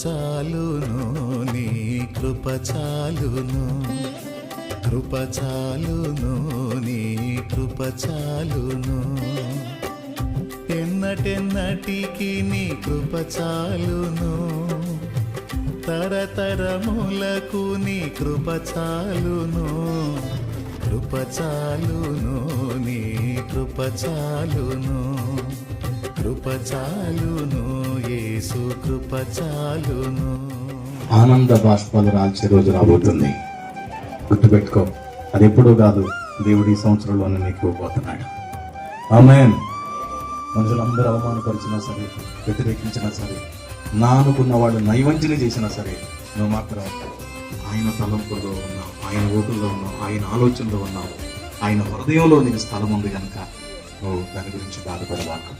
చాలును, నీ కృప చాలును, కృప చాలును, నీ కృప చాలును, ఎన్నటెన్నటికి నీ కృప చాలును, తరతరములకు నీ కృప చాలును, కృప చాలును, నీ కృప చాలును, కృప చాలును, యేసు కృప చాలును. ఆనంద బాష్పాలు రాల్చే రోజు రాబోతుంది. గుర్తుపెట్టుకో, అది ఎప్పుడూ కాదు, దేవుడి సంవత్సరంలోనే నీకు ఇవ్వబోతున్నాడు. ఆమేన్. మనుషులందరూ అవమానపరిచినా సరే, వ్యతిరేకించినా సరే, నా అనుకున్న వాళ్ళు నైవంచన చేసినా సరే, నువ్వు మాత్రం ఆయన తలంపుల్లో ఉన్నావు, ఆయన ఓటుల్లో ఉన్నావు, ఆయన ఆలోచనలో ఉన్నావు, ఆయన హృదయంలో నీకు స్థలం ఉంది కనుక నువ్వు దాని గురించి బాధపడవాకు.